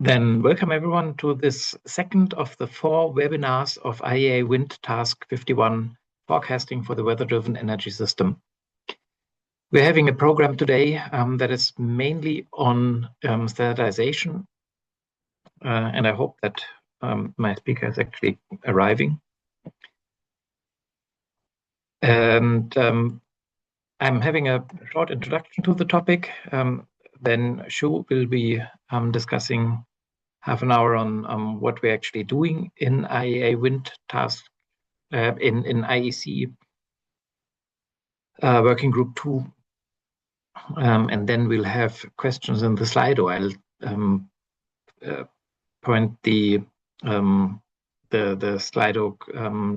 Then welcome everyone to this second of the 4 webinars of IEA Wind Task 51, Forecasting for the Weather-Driven Energy System. We're having a program today that is mainly on standardization, and I hope that my speaker is actually arriving. And I'm having a short introduction to the topic. Then Shu will be discussing half an hour on what we're actually doing in IEA Wind Task, in IEC Working Group 2. And then we'll have questions in the Slido. I'll point the Slido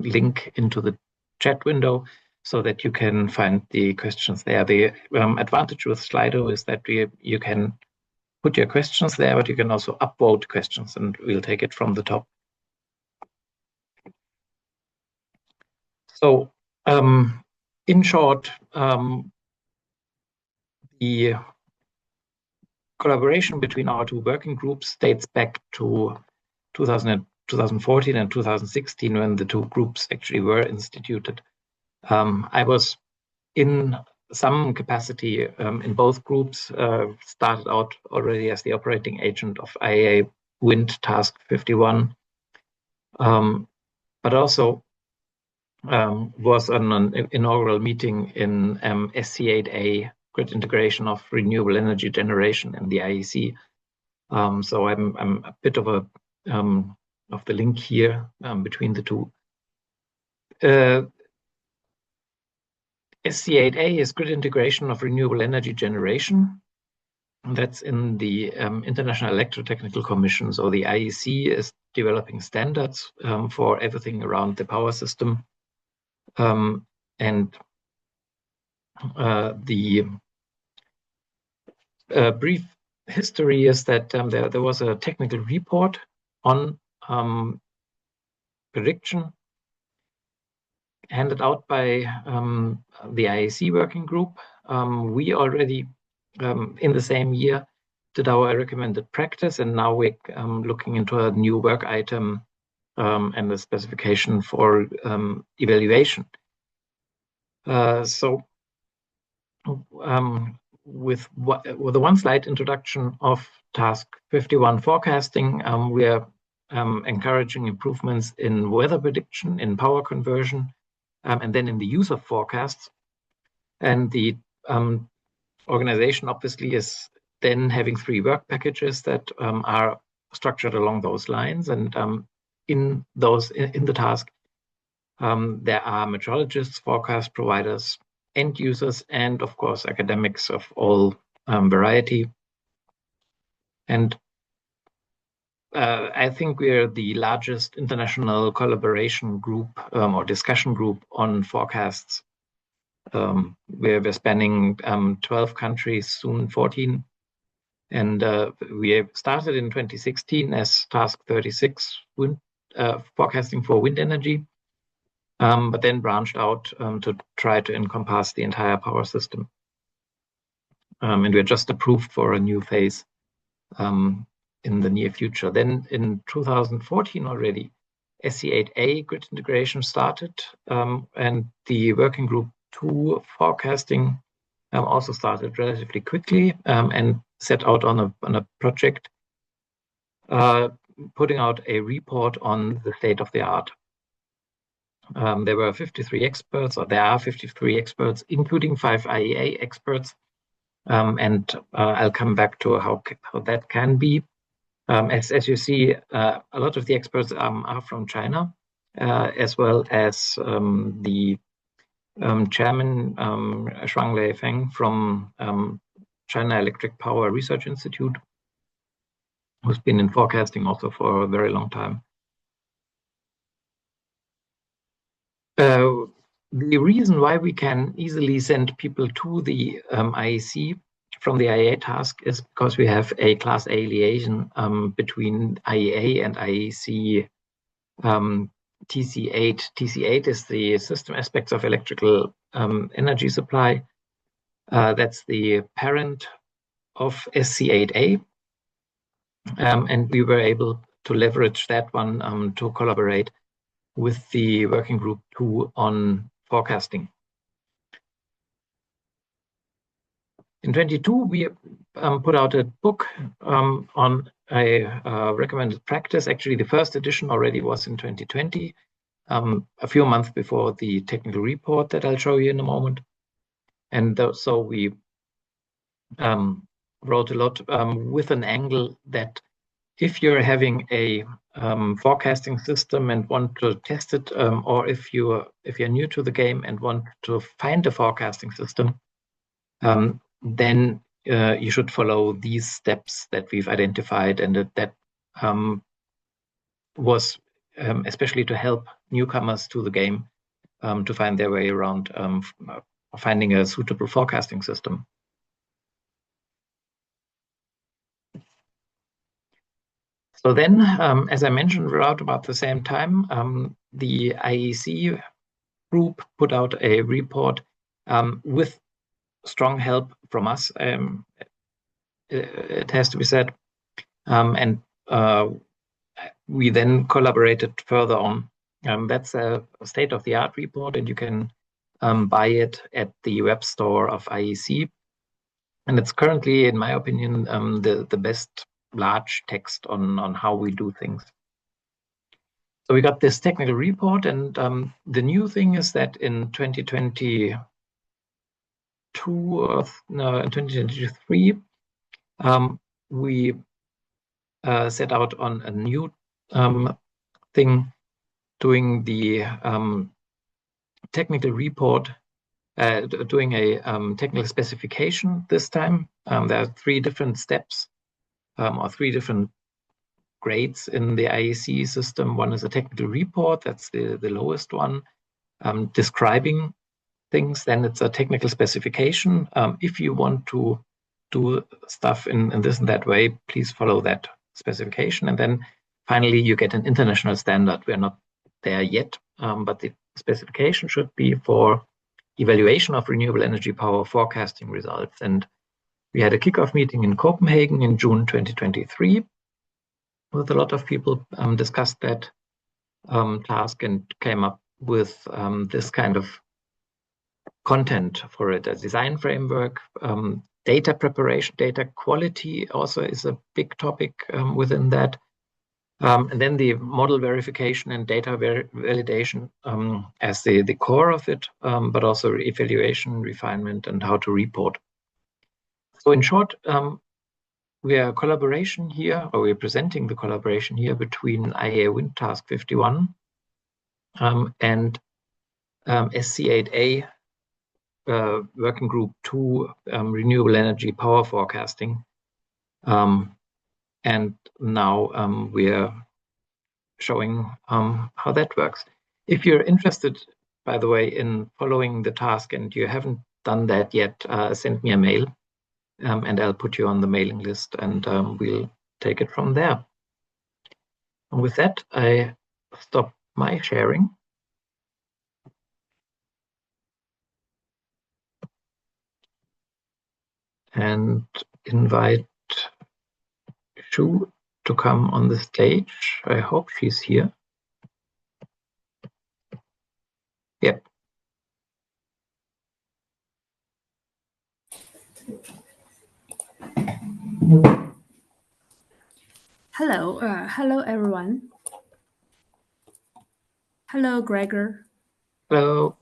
link into the chat window so that you can find the questions there. The advantage with Slido is that you can put your questions there, but you can also upvote questions, and we'll take it from the top. So, in short, the collaboration between our two working groups dates back to 2014 and 2016, when the two groups actually were instituted. I was in some capacity in both groups, started out already as the operating agent of IEA Wind Task 51, but also was on an inaugural meeting in SC8A, Grid Integration of Renewable Energy Generation in the IEC. So I'm a bit of the link here between the two. SC8A is Grid Integration of Renewable Energy Generation. That's in the International Electrotechnical Commission. So the IEC is developing standards for everything around the power system. And the brief history is that there was a technical report on prediction handed out by the IEC working group. We already, in the same year, did our recommended practice, and now we're looking into a new work item and the specification for evaluation. So with the one slide introduction of Task 51 forecasting, we are encouraging improvements in weather prediction, in power conversion, and then in the use of forecasts. And the organization obviously is then having 3 work packages that are structured along those lines. And in the task, there are meteorologists, forecast providers, end users, and of course academics of all variety. And I think we're the largest international collaboration group or discussion group on forecasts. We're spanning 12 countries, soon 14. And we started in 2016 as Task 36, forecasting for wind energy, but then branched out to try to encompass the entire power system. And we're just approved for a new phase in the near future. Then in 2014 already, SC8A grid integration started, and the working group 2 forecasting also started relatively quickly and set out on a project putting out a report on the state of the art. There were 53 experts, or there are 53 experts, including 5 IEA experts, and I'll come back to how that can be. As you see, a lot of the experts are from China, as well as the chairman, Shuang Feng from China Electric Power Research Institute, who's been in forecasting also for a very long time. The reason why we can easily send people to the IEC from the IEA task is because we have a Class A liaison between IEA and IEC TC8. TC8 is the System Aspects of Electrical Energy Supply. That's the parent of SC8A. and we were able to leverage that one to collaborate with the working group 2 on forecasting. In 22, we put out a book on a recommended practice. Actually, the first edition already was in 2020, a few months before the technical report that I'll show you in a moment. And so we wrote a lot with an angle that if you're having a forecasting system and want to test it, or if you're new to the game and want to find a forecasting system, then you should follow these steps that we've identified, and that was especially to help newcomers to the game to find their way around finding a suitable forecasting system. So then, as I mentioned, around about the same time, the IEC group put out a report with strong help from us, it has to be said, and we then collaborated further on. That's a state-of-the-art report, and you can buy it at the web store of IEC. And it's currently, in my opinion, the best large text on how we do things. So we got this technical report, and the new thing is that in 2022 or in 2023, we set out on a new thing, doing the technical report, doing a technical specification this time. There are 3 different steps or 3 different grades in the IEC system. One is a technical report, that's the lowest one, describing things. Then it's a technical specification. If you want to do stuff in this and that way, please follow that specification. And then finally, you get an international standard. We're not there yet, but the specification should be for evaluation of renewable energy power forecasting results. And we had a kickoff meeting in Copenhagen in June 2023 with a lot of people, discussed that task and came up with this kind of content for it, a design framework, data preparation, data quality also is a big topic within that. And then the model verification and data validation as the core of it, but also evaluation, refinement, and how to report. So in short, we are collaboration here, or we're presenting the collaboration here between IEA Wind Task 51 and SC8A Working Group 2 Renewable Energy Power Forecasting. And now we're showing how that works. If you're interested, by the way, in following the task and you haven't done that yet, send me a mail and I'll put you on the mailing list, and we'll take it from there. And with that, I stop my sharing and invite Shu to come on the stage. I hope she's here. Yep. Hello, hello everyone. Hello, Gregor. Hello.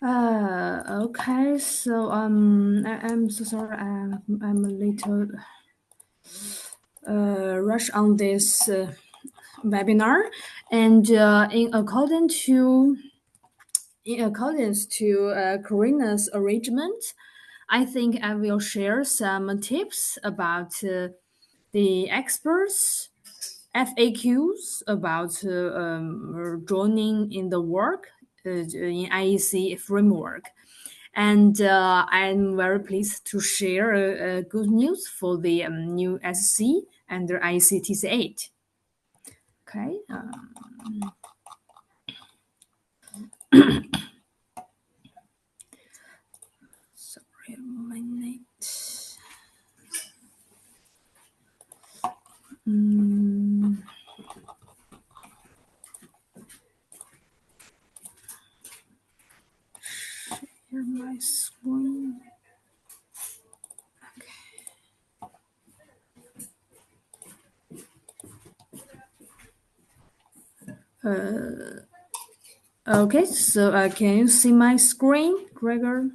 Okay, so I'm so sorry. I'm a little rush on this webinar, and in accordance to Karina's arrangement, I think I will share some tips about the experts, FAQs about joining in the work in IEC framework. And I'm very pleased to share good news for the new SC under IEC TC8. Okay. Sorry, my net. Share my screen. Okay, so can you see my screen, Gregor?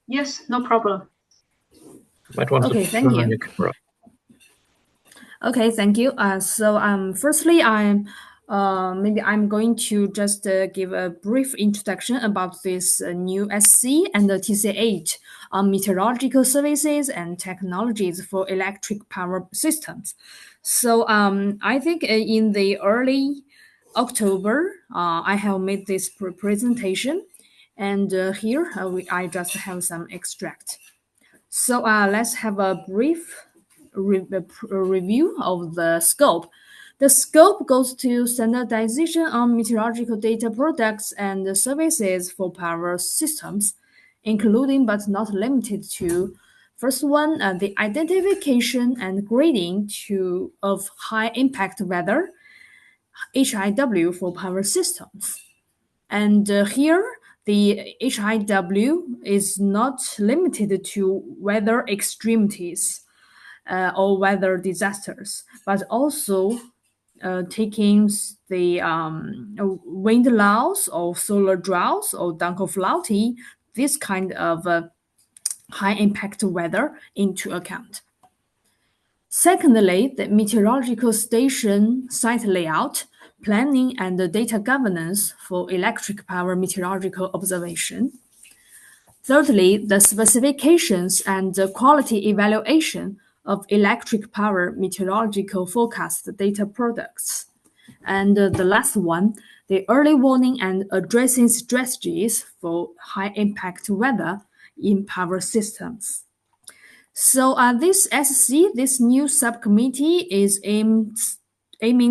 Yes, no problem. Might want Okay, to thank turn on you. your camera. Okay, thank you. Firstly, maybe I'm going to just give a brief introduction about this new SC and the TC8 Meteorological Services and Technologies for Electric Power Systems. So I think in the early October, I have made this presentation, and here I just have some extract. So let's have a brief review of the scope. The scope goes to standardization on meteorological data products and services for power systems, including but not limited to first one, the identification and grading of high impact weather, HIW for power systems. And here, the HIW is not limited to weather extremities or weather disasters, but also taking the wind loss or solar droughts or Dunkelflaute, this kind of high impact weather into account. Secondly, the meteorological station site layout, planning and the data governance for electric power meteorological observation. Thirdly, the specifications and the quality evaluation of electric power meteorological forecast data products. And the last one, the early warning and addressing strategies for high impact weather in power systems. So this SC, this new subcommittee is aiming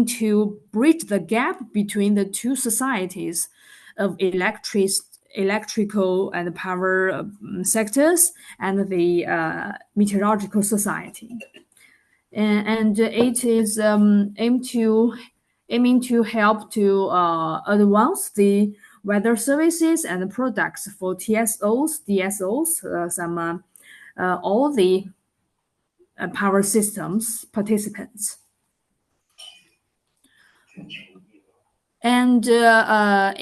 to bridge the gap between the two societies of electrical and power sectors and the meteorological society. And it is aiming to help to advance the weather services and products for TSOs, DSOs, all the power systems participants. And to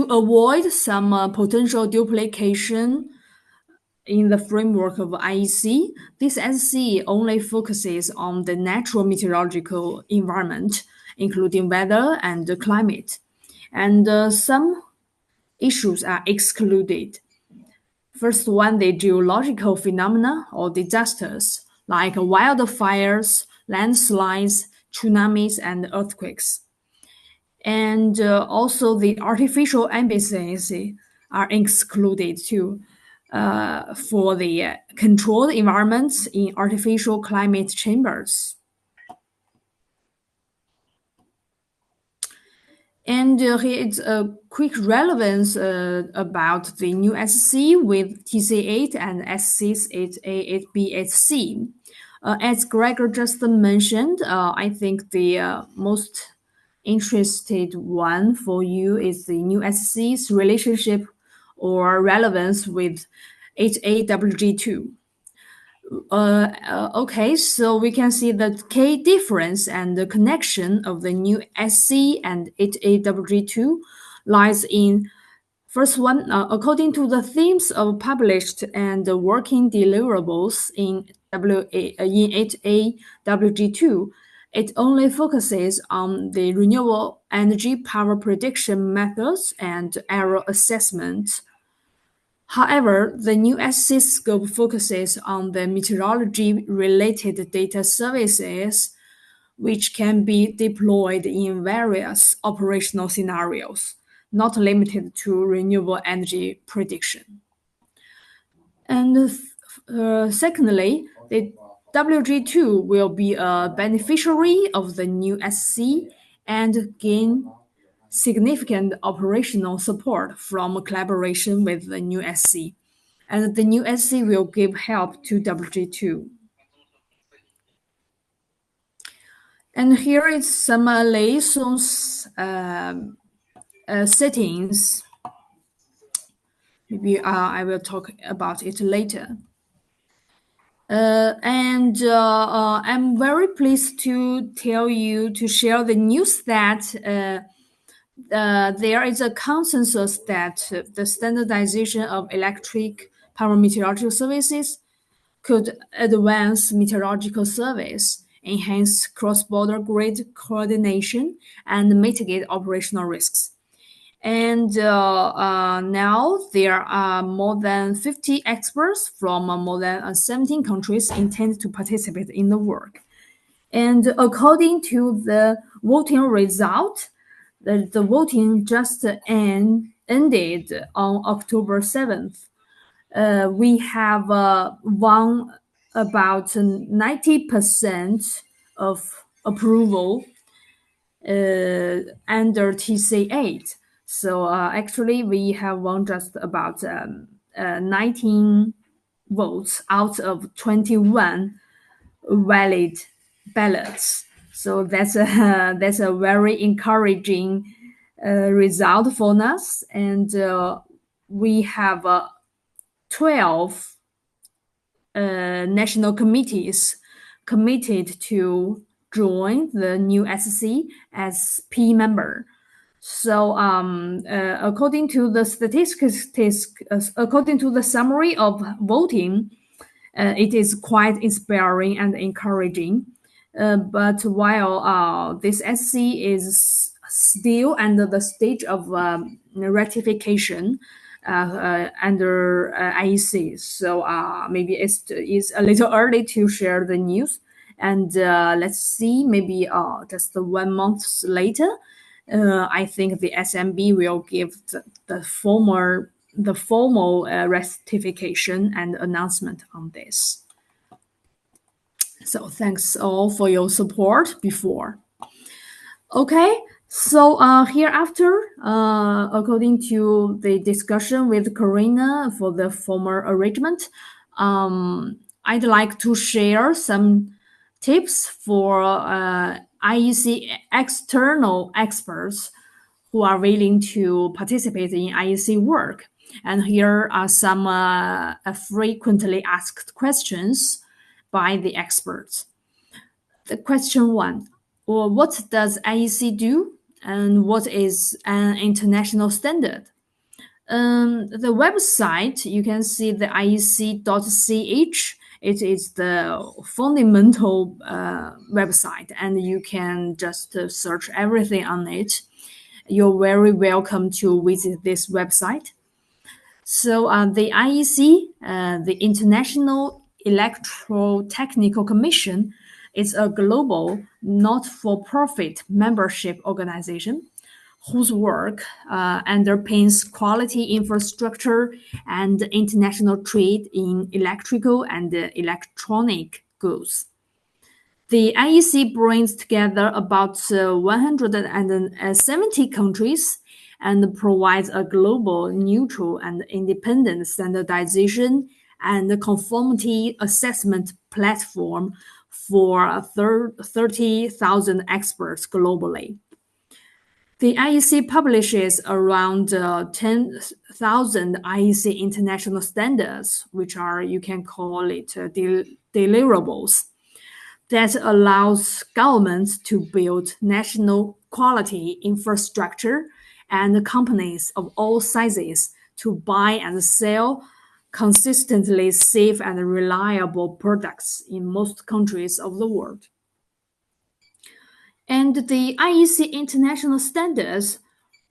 avoid some potential duplication in the framework of IEC, this SC only focuses on the natural meteorological environment, including weather and climate. And some issues are excluded. First one, the geological phenomena or disasters like wildfires, landslides, tsunamis, and earthquakes. And also the artificial ambience are excluded too for the controlled environments in artificial climate chambers. And here is a quick relevance about the new SC with TC8 and SC8A8B8C. As Gregor just mentioned, I think the most interested one for you is the new SC's relationship or relevance with HAWG2. Okay, so we can see the key difference and the connection of the new SC and HAWG2 lies in first one, according to the themes of published and working deliverables in HAWG2, it only focuses on the renewable energy power prediction methods and error assessment. However, the new SC scope focuses on the meteorology-related data services, which can be deployed in various operational scenarios, not limited to renewable energy prediction. And secondly, the WG2 will be a beneficiary of the new SC and gain significant operational support from collaboration with the new SC. And the new SC will give help to WG2. And here is some liaisons settings. Maybe I will talk about it later. I'm very pleased to share the news that there is a consensus that the standardization of electric power meteorological services could advance meteorological service, enhance cross-border grid coordination, and mitigate operational risks. And now there are more than 50 experts from more than 17 countries intend to participate in the work. And according to the voting result, the voting just ended on October 7th. We have won about 90% of approval under TC8. So actually, we have won just about 19 votes out of 21 valid ballots. So that's a very encouraging result for us. And we have 12 national committees committed to join the new SC as P member. So according to the statistics, according to the summary of voting, it is quite inspiring and encouraging. But while this SC is still under the stage of ratification under IEC, so maybe it's a little early to share the news. And let's see, maybe just 1 month later, I think the SMB will give the formal ratification and announcement on this. So thanks all for your support before. Okay, so hereafter, according to the discussion with Karina for the former arrangement, I'd like to share some tips for IEC external experts who are willing to participate in IEC work. And here are some frequently asked questions by the experts. The question 1, what does IEC do and what is an international standard? The website, you can see the IEC.ch. It is the fundamental website, and you can just search everything on it. You're very welcome to visit this website. So the IEC, the International Electrotechnical Commission, is a global, not-for-profit membership organization whose work underpins quality infrastructure and international trade in electrical and electronic goods. The IEC brings together about 170 countries and provides a global, neutral, and independent standardization and conformity assessment platform for 30,000 experts globally. The IEC publishes around 10,000 IEC international standards, which are, you can call it deliverables, that allows governments to build national quality infrastructure and companies of all sizes to buy and sell consistently safe and reliable products in most countries of the world. And the IEC international standards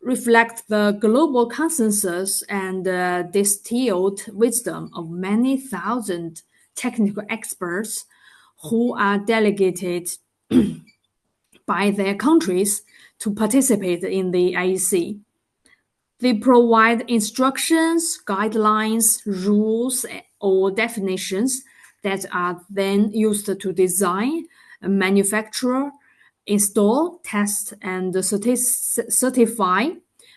reflect the global consensus and distilled wisdom of many thousand technical experts who are delegated by their countries to participate in the IEC. They provide instructions, guidelines, rules, or definitions that are then used to design, manufacture, install, test, and certify,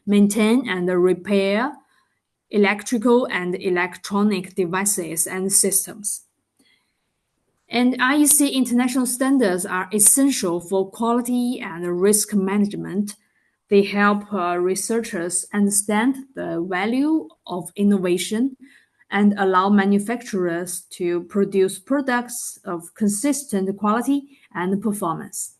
maintain, and repair electrical and electronic devices and systems. And IEC international standards are essential for quality and risk management. They help researchers understand the value of innovation and allow manufacturers to produce products of consistent quality and performance.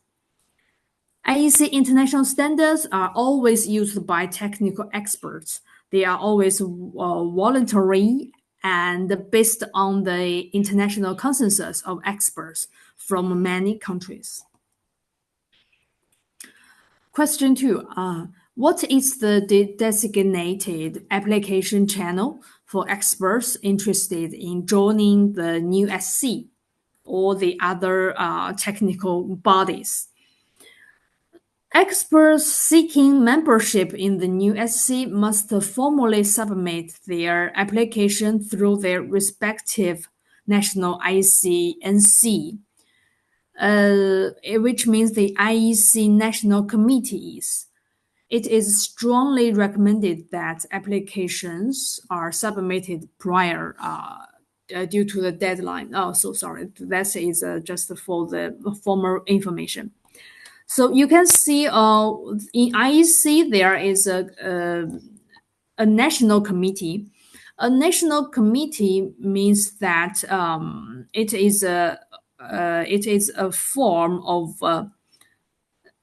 IEC international standards are always used by technical experts. They are always voluntary and based on the international consensus of experts from many countries. Question 2. What is the designated application channel for experts interested in joining the new SC or the other technical bodies? Experts seeking membership in the new SC must formally submit their application through their respective national IEC, which means the IEC national committees. It is strongly recommended that applications are submitted prior due to the deadline. Oh, so sorry. That is just for the formal information. So you can see in IEC there is a national committee. A national committee means that it is a form of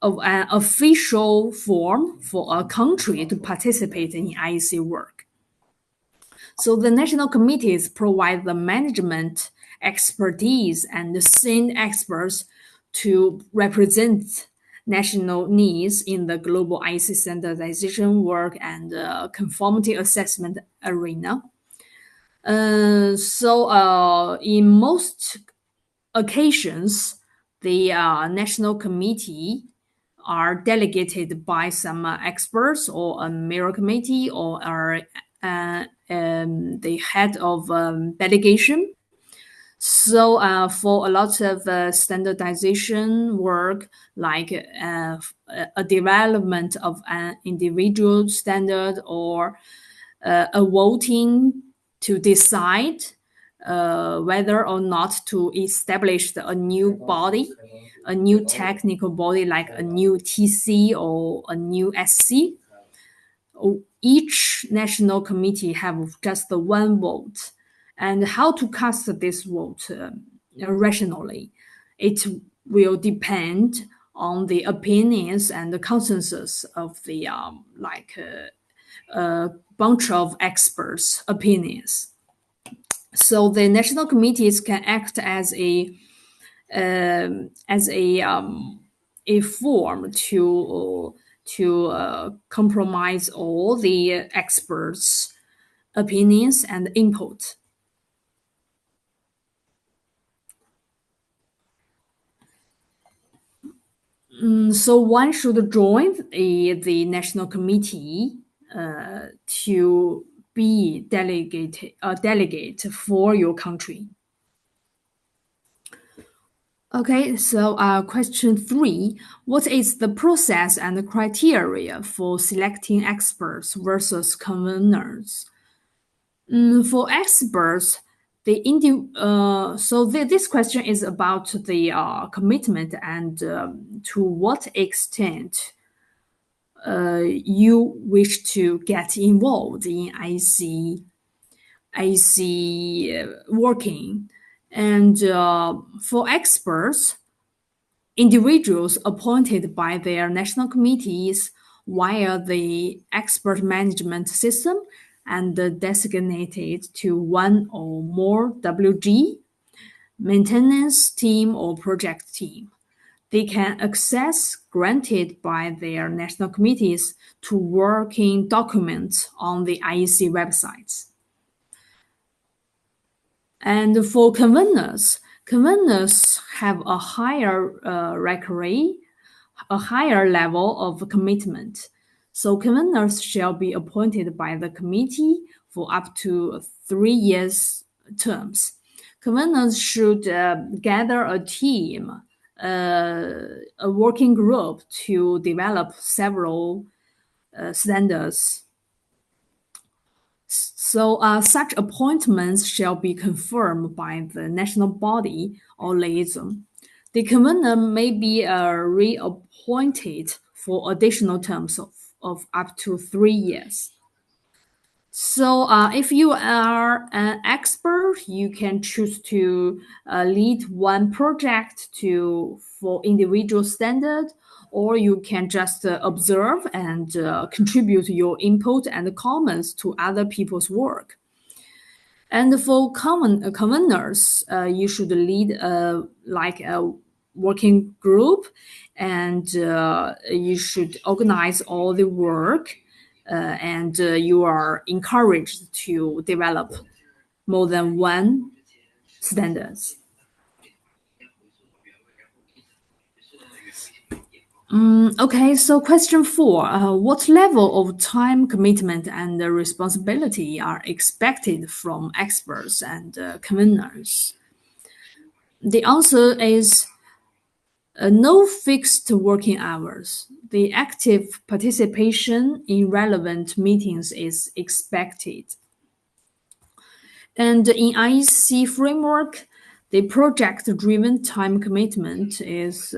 an official form for a country to participate in IEC work. So the national committees provide the management expertise and send experts to represent national needs in the global IEC standardization work and conformity assessment arena. In most occasions, the national committee are delegated by some experts or a mirror committee or are the head of delegation. So for a lot of standardization work, like a development of an individual standard or a voting to decide whether or not to establish a new body, a new technical body like a new TC or a new SC. Each national committee have just one vote. And how to cast this vote rationally, it will depend on the opinions and the consensus of the bunch of experts' opinions. So the national committees can act as a form to compromise all the experts' opinions and input. So one should join the national committee to be delegate for your country. Okay, so question 3. What is the process and the criteria for selecting experts versus conveners? For experts, this question is about the commitment and to what extent you wish to get involved in IEC working. And for experts, individuals appointed by their national committees via the expert management system and designated to one or more WG, maintenance team or project team. They can access granted by their national committees to working documents on the IEC websites. And for conveners have a higher a higher level of commitment. So conveners shall be appointed by the committee for up to 3 years terms. Conveners should gather a team, a working group to develop several standards. So such appointments shall be confirmed by the national body or liaison. The convener may be reappointed for additional terms of up to 3 years. So if you are an expert, you can choose to lead one project for individual standard, or you can just observe and contribute your input and comments to other people's work. And for conveners, you should lead like a working group, and you should organize all the work, and you are encouraged to develop more than one standards. Okay, so question 4. What level of time commitment and responsibility are expected from experts and conveners? The answer is no fixed working hours. The active participation in relevant meetings is expected. And in IEC framework, the project-driven time commitment is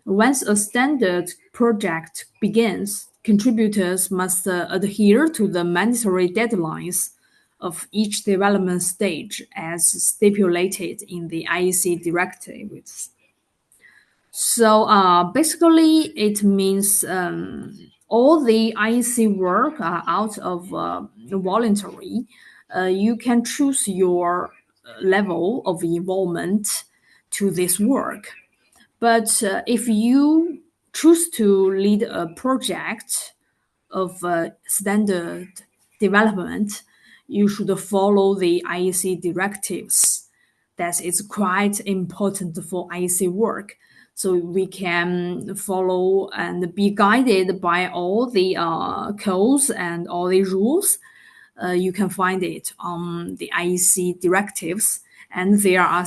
once a standard project begins, contributors must adhere to the mandatory deadlines of each development stage as stipulated in the IEC directives. So basically, it means all the IEC work are out of voluntary. You can choose your level of involvement to this work. But if you choose to lead a project of standard development, you should follow the IEC directives. That is quite important for IEC work. So we can follow and be guided by all the codes and all the rules. You can find it on the IEC directives, and there are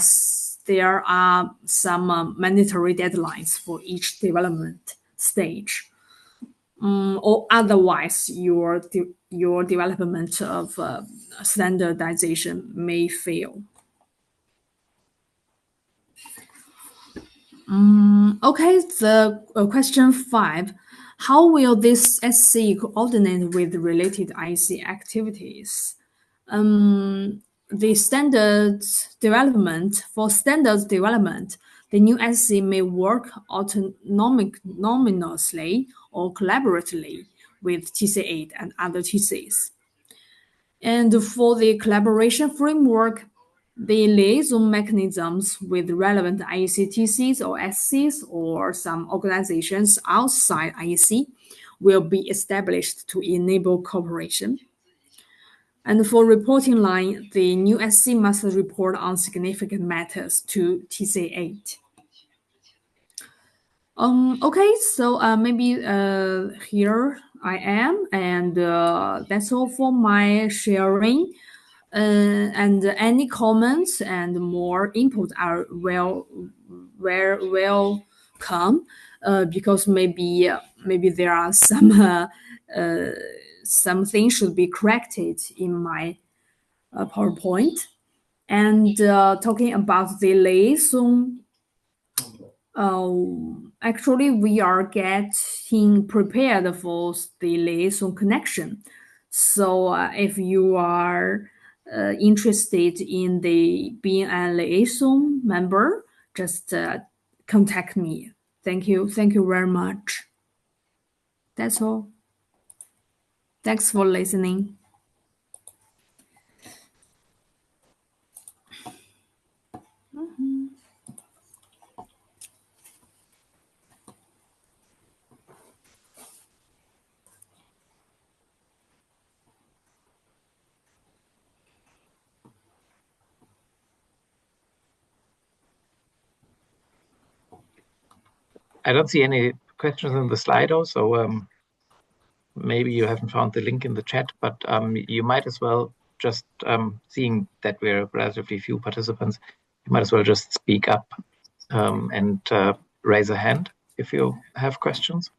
some mandatory deadlines for each development stage. Or otherwise, your development of standardization may fail. Okay, the question 5. How will this SC coordinate with related IEC activities? The standards development, the new SC may work autonomously or collaboratively with TC8 and other TCs. And for the collaboration framework, the liaison mechanisms with relevant IEC TCs or SCs or some organizations outside IEC will be established to enable cooperation. And for reporting line, the new SC must report on significant matters to TC8. Okay, so maybe here I am, and that's all for my sharing. And any comments and more input are welcome, because maybe there are some things should be corrected in my PowerPoint. And talking about the liaison, actually we are getting prepared for the liaison connection. So if you are interested in being a liaison member, just contact me. Thank you very much. That's all. Thanks for listening. I don't see any questions in the Slido, so maybe you haven't found the link in the chat, but you might as well just, seeing that we're relatively few participants, you might as well just speak up and raise a hand if you have questions.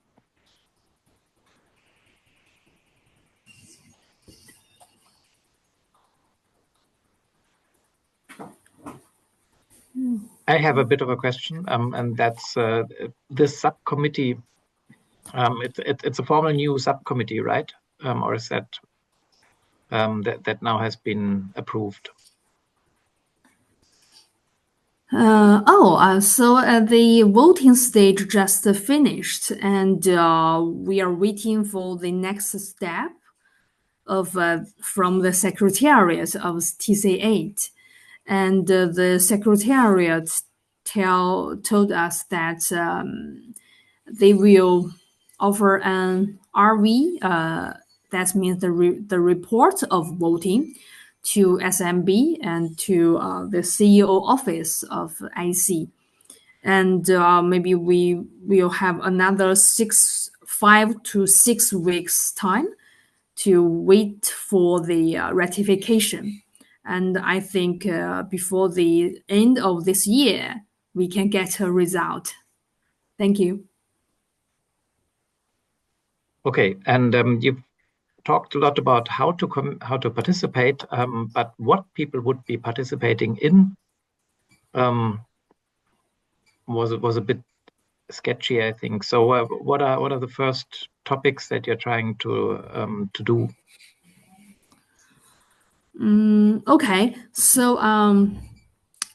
I have a bit of a question, and that's this subcommittee. It's a formal new subcommittee, right? Or is that that now has been approved? So the voting stage just finished, and we are waiting for the next step of from the Secretariat of TC8, and the Secretariat told us that they will offer an RV. That means the report of voting to SMB and to the CEO office of IEC. And maybe we will have another 5 to 6 weeks time to wait for the ratification. And I think before the end of this year, we can get a result. Thank you. Okay, and you've talked a lot about how to participate, but what people would be participating in was a bit sketchy, I think. So, what are the first topics that you're trying to do? Okay, so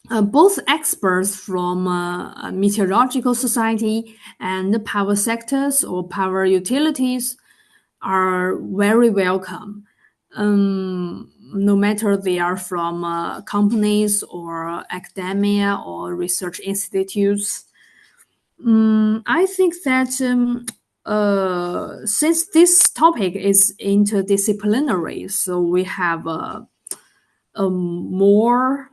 both experts from Meteorological Society and the power sectors or power utilities are very welcome. No matter they are from companies or academia or research institutes. I think that since this topic is interdisciplinary, so we have more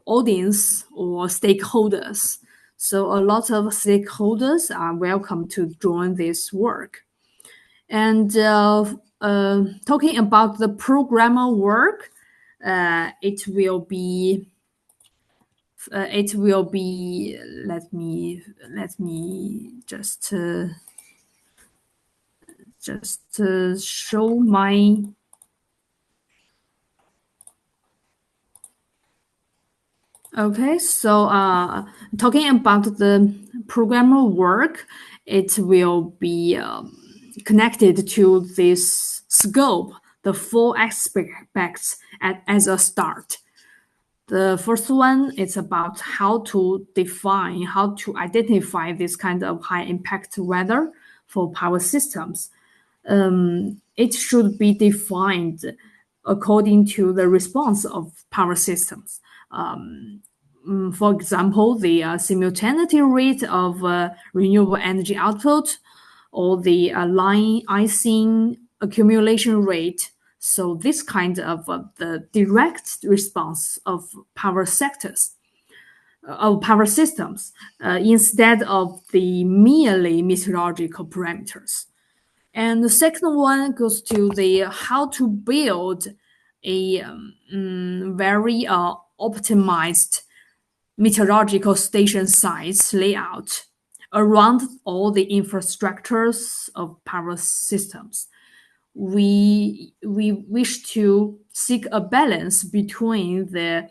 audience or stakeholders. So a lot of stakeholders are welcome to join this work. And talking about the programmer work, it will be. Let me just show my. Okay, so talking about the programmer work, it will be connected to this scope, the 4 aspects as a start. The first one is about how to identify this kind of high impact weather for power systems. It should be defined according to the response of power systems. For example, the simultaneity rate of renewable energy output or the line icing accumulation rate. So this kind of the direct response of power sectors, of power systems, instead of the merely meteorological parameters. And the second one goes to the how to build a very optimized meteorological station sites layout around all the infrastructures of power systems. We wish to seek a balance between the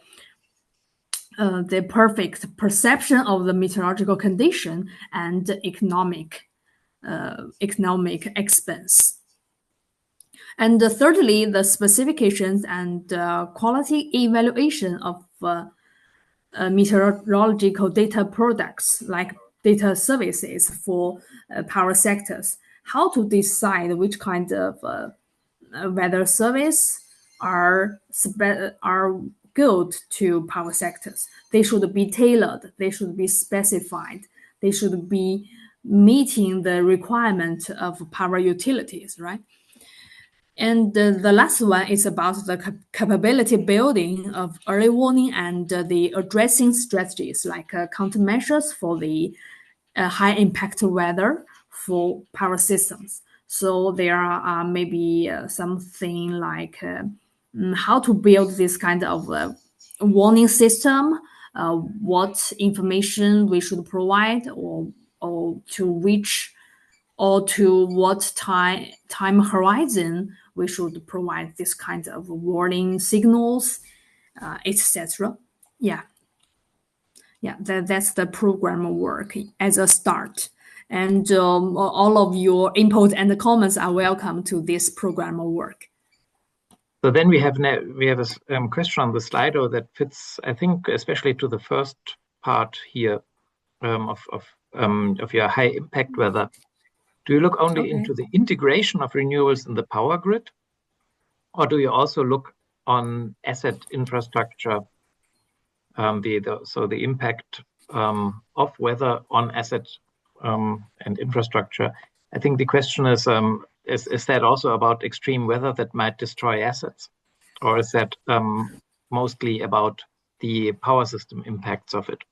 perfect perception of the meteorological condition and economic expense. And thirdly, the specifications and quality evaluation of meteorological data products like data services for power sectors. How to decide which kind of weather service are good to power sectors. They should be tailored. They should be specified. They should be meeting the requirement of power utilities, right? And the last one is about the capability building of early warning and the addressing strategies like countermeasures for the high impact weather for power systems. So there are maybe something like how to build this kind of warning system, what information we should provide, or to which or to what time horizon we should provide this kind of warning signals, etc. Yeah. Yeah, that's the program work as a start. And all of your input and comments are welcome to this program work. So then we have a question on the Slido that fits, I think, especially to the first part here of your high impact weather. Do you look only into the integration of renewables in the power grid, or do you also look on asset infrastructure? So the impact of weather on asset and infrastructure. I think the question is that also about extreme weather that might destroy assets, or is that mostly about the power system impacts of it?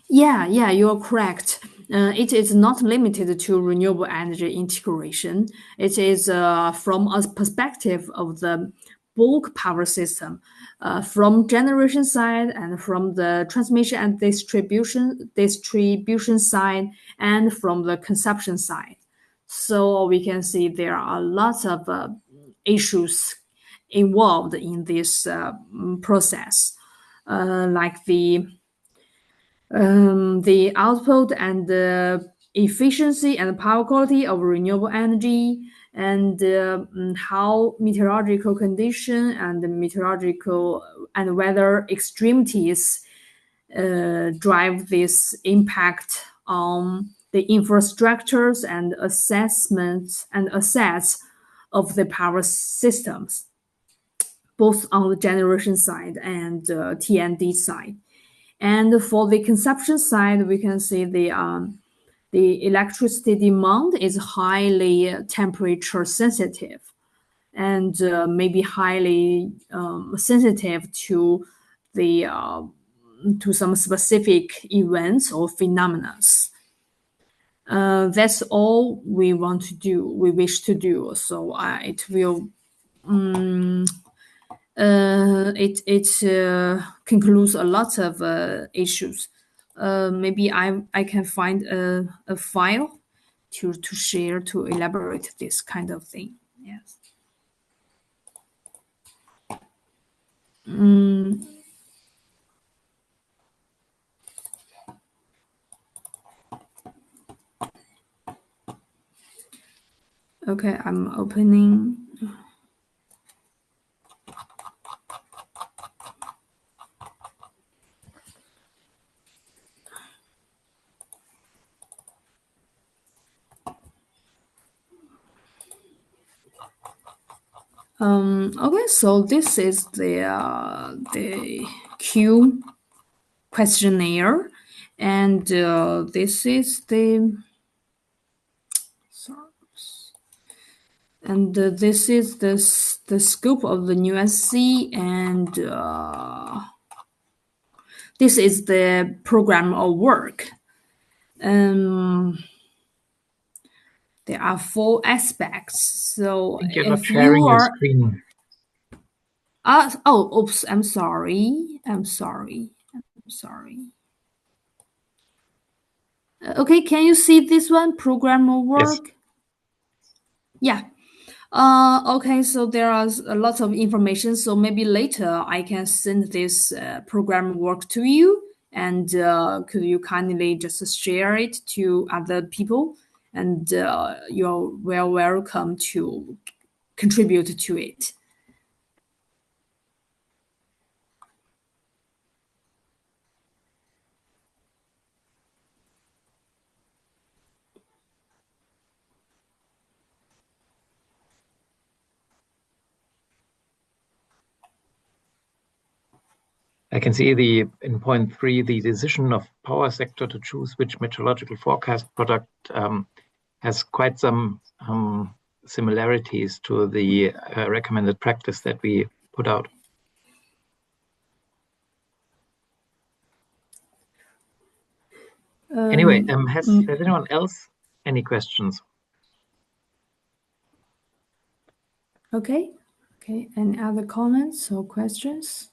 Yeah, you're correct. It is not limited to renewable energy integration. It is from a perspective of the bulk power system, from generation side and from the transmission and distribution side, and from the consumption side. So we can see there are lots of issues involved in this process, like the output and the efficiency and power quality of renewable energy, and how meteorological condition and the meteorological and weather extremities drive this impact on the infrastructures and assessments and assets of the power systems, both on the generation side and T&D side. And for the consumption side, we can see the electricity demand is highly temperature sensitive, and maybe highly sensitive to the to some specific events or phenomena. That's all we want to do. We wish to do. So it will. It concludes a lot of issues. Maybe I can find a file to share to elaborate this kind of thing. Yes. Okay, I'm opening. Okay, so this is the Q questionnaire, and this is the this is the scope of the new SC, and this is the program of work. There are 4 aspects. So you're not sharing your screen. Oops, I'm sorry. Okay, can you see this one? Program of work? Yes. Yeah. Okay, so there are a lot of information. So maybe later I can send this program work to you, and could you kindly just share it to other people? And you're well welcome to contribute to it. I can see in point 3, the decision of power sector to choose which meteorological forecast product has quite some similarities to the recommended practice that we put out. Anyway, has anyone else any questions? Okay. Any other comments or questions?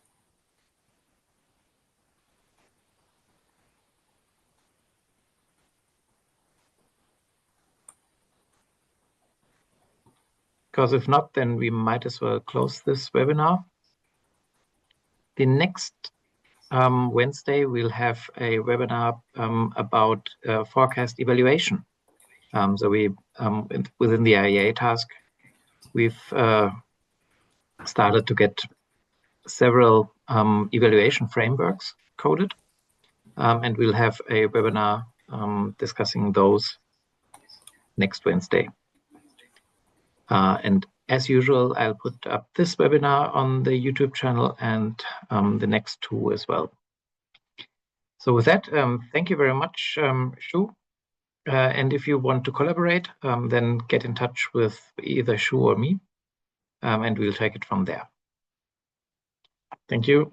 Because if not, then we might as well close this webinar. The next Wednesday, we'll have a webinar about forecast evaluation. So we, within the IEA task, we've started to get several evaluation frameworks coded, and we'll have a webinar discussing those next Wednesday. And as usual, I'll put up this webinar on the YouTube channel and the next two as well. So with that, thank you very much, Shu. And if you want to collaborate, then get in touch with either Shu or me, and we'll take it from there. Thank you.